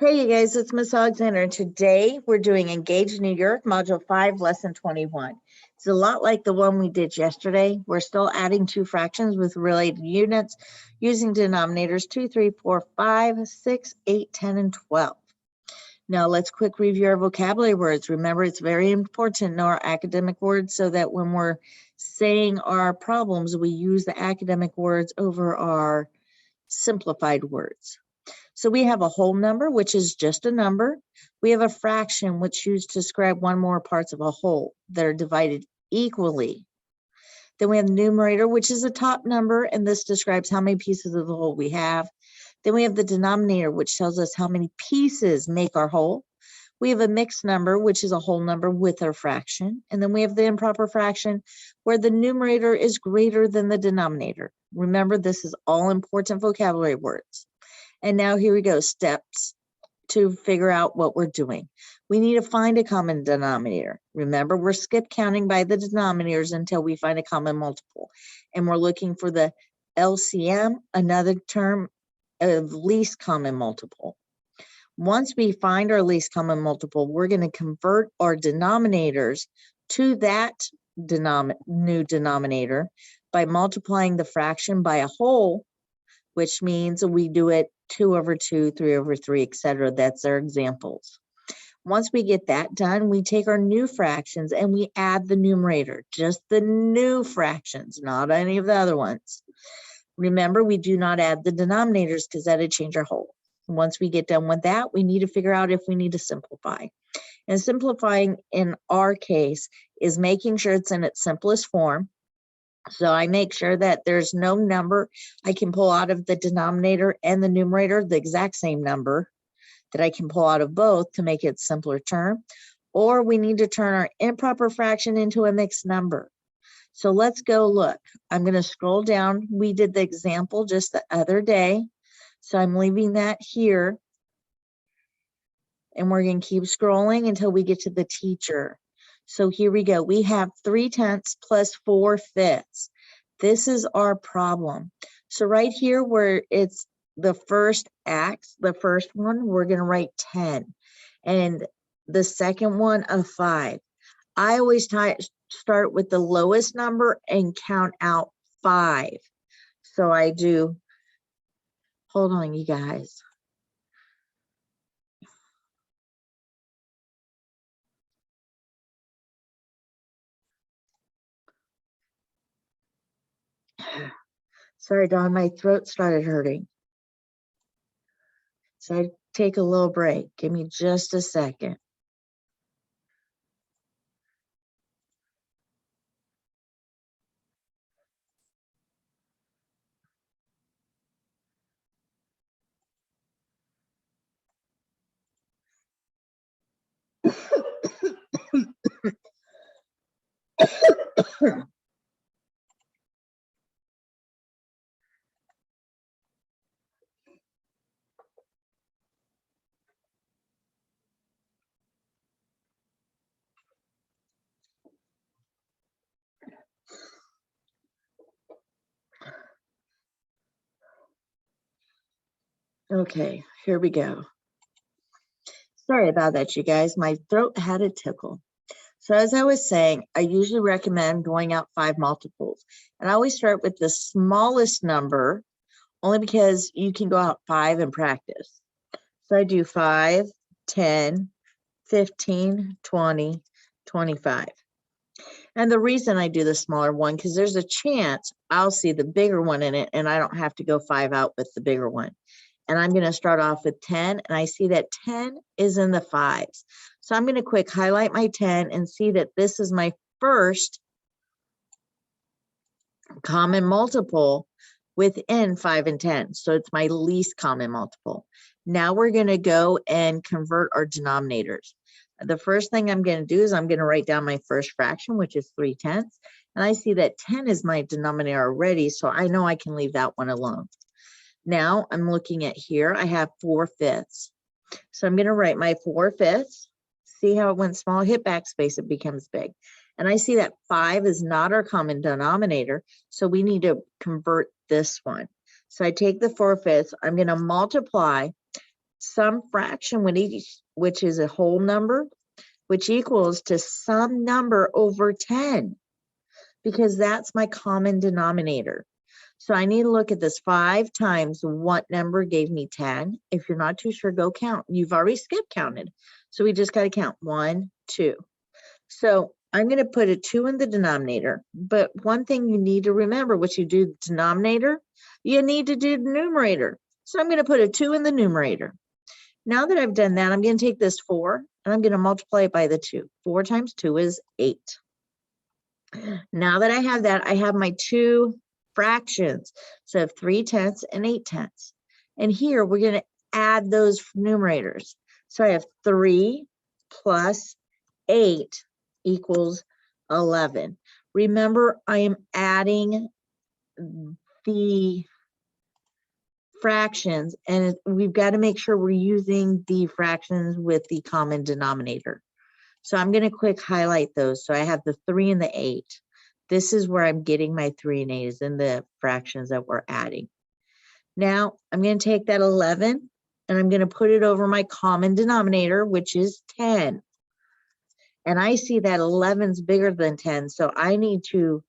Hey, you guys, it's Miss Alexander. Today we're doing Engage New York, Module 5, Lesson 21. It's a lot like the one we did yesterday. We're still adding two fractions with related units using denominators 2, 3, 4, 5, 6, 8, 10, and 12. Now let's quick review our vocabulary words. Remember, it's very important to know our academic words so that when we're saying our problems, we use the academic words over our simplified words. So we have a whole number, which is just a number. We have a fraction, which used to describe one more parts of a whole that are divided equally. Then we have the numerator, which is a top number, and this describes how many pieces of the whole we have. Then we have the denominator, which tells us how many pieces make our whole. We have a mixed number, which is a whole number with our fraction. And then we have the improper fraction, where the numerator is greater than the denominator. Remember, this is all important vocabulary words. And now here we go, steps to figure out what we're doing. We need to find a common denominator. Remember, we're skip counting by the denominators until we find a common multiple. And we're looking for the LCM, another term of least common multiple. Once we find our least common multiple, we're going to convert our denominators to that new denominator by multiplying the fraction by a whole, which means we do it 2 over 2, 3 over 3, etc. That's our examples. Once we get that done, we take our new fractions and we add the numerator, just the new fractions, not any of the other ones. Remember, we do not add the denominators because that would change our whole. Once we get done with that, we need to figure out if we need to simplify. And simplifying in our case is making sure it's in its simplest form. So I make sure that there's no number I can pull out of the denominator and the numerator, the exact same number that I can pull out of both to make it a simpler term. Or we need to turn our improper fraction into a mixed number. So let's go look. I'm going to scroll down. We did the example just the other day. So I'm leaving that here. And we're going to keep scrolling until we get to the teacher. So here we go. We have 3/10 plus 4/5. This is our problem. So right here where it's the first X, the first one, we're going to write 10. And the second one, a 5. I always start with the lowest number and count out 5. So I do, hold on, you guys. Sorry, Dawn, my throat started hurting. So I take a little break. Give me just a second. Okay, here we go. Sorry about that, you guys. My throat had a tickle. So as I was saying, I usually recommend going out 5 multiples. And I always start with the smallest number, only because you can go out 5 and practice. So I do 5, 10, 15, 20, 25. And the reason I do the smaller one, because there's a chance I'll see the bigger one in it and I don't have to go 5 out with the bigger one. And I'm going to start off with 10, and I see that 10 is in the 5s. So I'm going to quick highlight my 10 and see that this is my first common multiple within 5 and 10. So it's my least common multiple. Now we're going to go and convert our denominators. The first thing I'm going to do is I'm going to write down my first fraction, which is 3/10. And I see that 10 is my denominator already, so I know I can leave that one alone. Now I'm looking at here, I have 4/5. So I'm going to write my 4/5. See how it went small, hit backspace, it becomes big. And I see that 5 is not our common denominator, so we need to convert this one. So I take the 4/5, I'm going to multiply some fraction which is a whole number, which equals to some number over 10, because that's my common denominator. So I need to look at this 5 times what number gave me 10. If you're not too sure, go count. You've already skip counted. So we just got to count 1, 2. So I'm going to put a 2 in the denominator. But one thing you need to remember, which you do the denominator, you need to do the numerator. So I'm going to put a 2 in the numerator. Now that I've done that, I'm going to take this 4 and I'm going to multiply it by the 2. 4 times 2 is 8. Now that I have that, I have my 2 fractions. So I have 3/10 and 8/10. And here we're going to add those numerators. So I have 3 plus 8 equals 11. Remember, I am adding the fractions, and we've got to make sure we're using the fractions with the common denominator. So I'm going to quick highlight those. So I have the 3 and the 8. This is where I'm getting my 3 and 8 is in the fractions that we're adding. Now I'm going to take that 11 and I'm going to put it over my common denominator, which is 10. And I see that 11 is bigger than 10. So I need to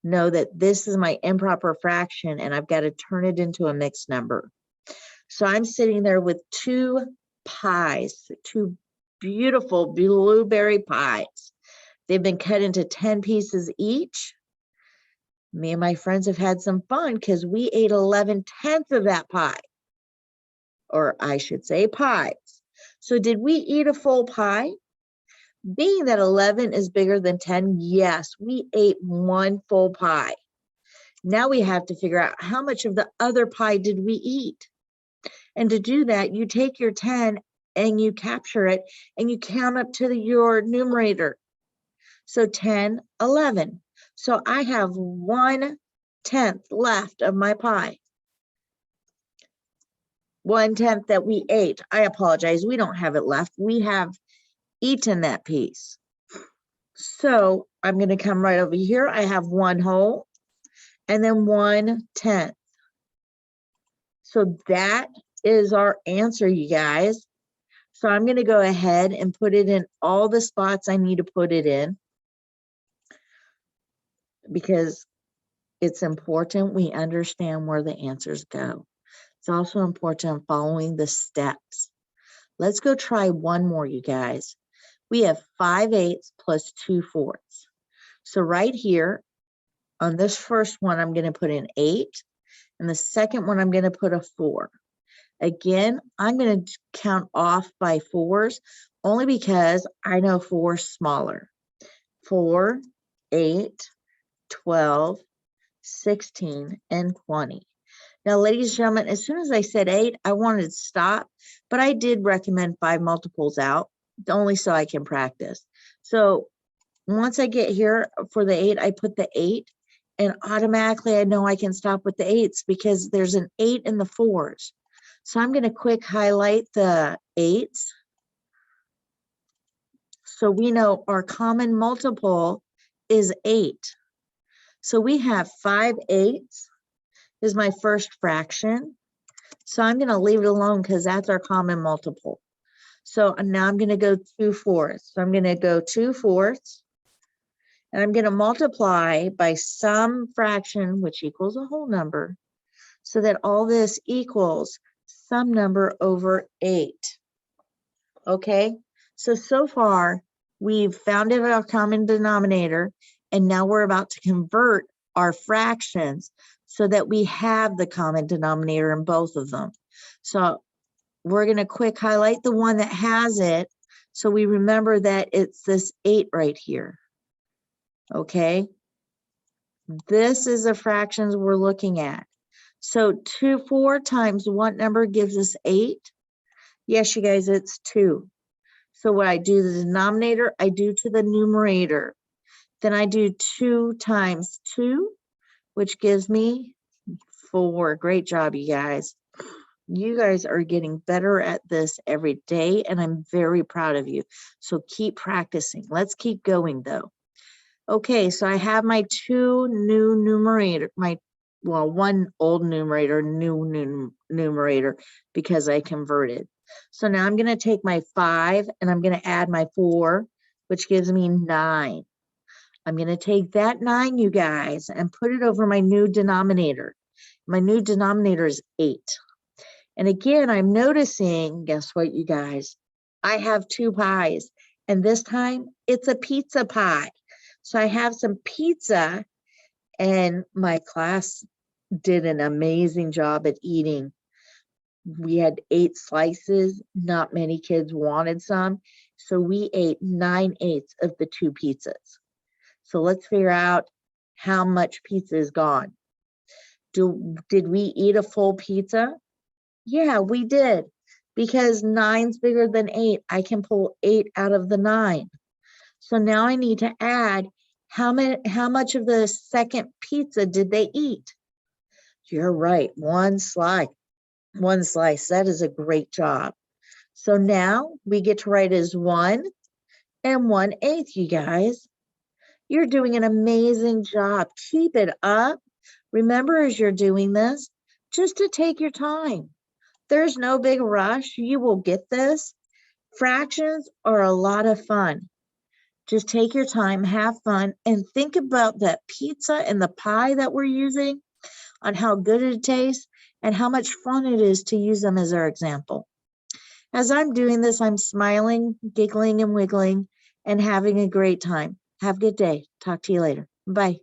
know that this is my improper fraction and I've got to turn it into a mixed number. So I'm sitting there with 2 pies, 2 beautiful blueberry pies. They've been cut into 10 pieces each. Me and my friends have had some fun because we ate 11/10 of that pie. Or I should say pies. So did we eat a full pie? Being that 11 is bigger than 10, yes, we ate 1 full pie. Now we have to figure out how much of the other pie did we eat. And to do that, you take your 10 and you capture it and you count up to your numerator. So 10, 11. So I have 1/10 left of my pie. 1/10 that we ate. I apologize. We don't have it left. We have eaten that piece. So I'm going to come right over here. I have 1 whole and then 1/10. So that is our answer, you guys. So I'm going to go ahead and put it in all the spots I need to put it in, because it's important we understand where the answers go. It's also important following the steps. Let's go try one more, you guys. We have 5/8 plus 2/4. So right here on this first one, I'm going to put in 8. And the second one, I'm going to put a 4. Again, I'm going to count off by 4s only because I know 4 is smaller. 4, 8, 12, 16, and 20. Now, ladies and gentlemen, as soon as I said 8, I wanted to stop, but I did recommend 5 multiples out, only so I can practice. So once I get here for the 8, I put the 8, and automatically I know I can stop with the 8s because there's an 8 in the 4s. So I'm going to quick highlight the 8s. So we know our common multiple is 8. So we have 5/8 is my first fraction. So I'm going to leave it alone because that's our common multiple. So now I'm going to go 2/4. So I'm going to go 2/4. And I'm going to multiply by some fraction, which equals a whole number, so that all this equals some number over 8. Okay, so far we've found our common denominator, and now we're about to convert our fractions so that we have the common denominator in both of them. So we're going to quick highlight the one that has it, so we remember that it's this 8 right here. Okay, this is the fractions we're looking at. So 4 times what number gives us 8? Yes, you guys, it's 2. So what I do, the denominator, I do to the numerator. Then I do 2 times 2, which gives me 4. Great job, you guys. You guys are getting better at this every day, and I'm very proud of you. So keep practicing. Let's keep going, though. Okay, so I have my 2 new numerator, one old numerator, new numerator, because I converted. So now I'm going to take my 5 and I'm going to add my 4, which gives me 9. I'm going to take that 9, you guys, and put it over my new denominator. My new denominator is 8. And again, I'm noticing, guess what, you guys? I have 2 pies, and this time it's a pizza pie. So I have some pizza, and my class did an amazing job at eating. We had 8 slices. Not many kids wanted some. So we ate 9/8 of the 2 pizzas. So let's figure out how much pizza is gone. Did we eat a full pizza? Yeah, we did. Because 9's bigger than 8, I can pull 8 out of the 9. So now I need to add how much of the second pizza did they eat? You're right, 1 slice. 1 slice. That is a great job. So now we get to write as 1 and 1/8, you guys. You're doing an amazing job. Keep it up. Remember, as you're doing this, just to take your time. There's no big rush. You will get this. Fractions are a lot of fun. Just take your time, have fun, and think about that pizza and the pie that we're using, on how good it tastes and how much fun it is to use them as our example. As I'm doing this, I'm smiling, giggling, and wiggling, and having a great time. Have a good day. Talk to you later. Bye.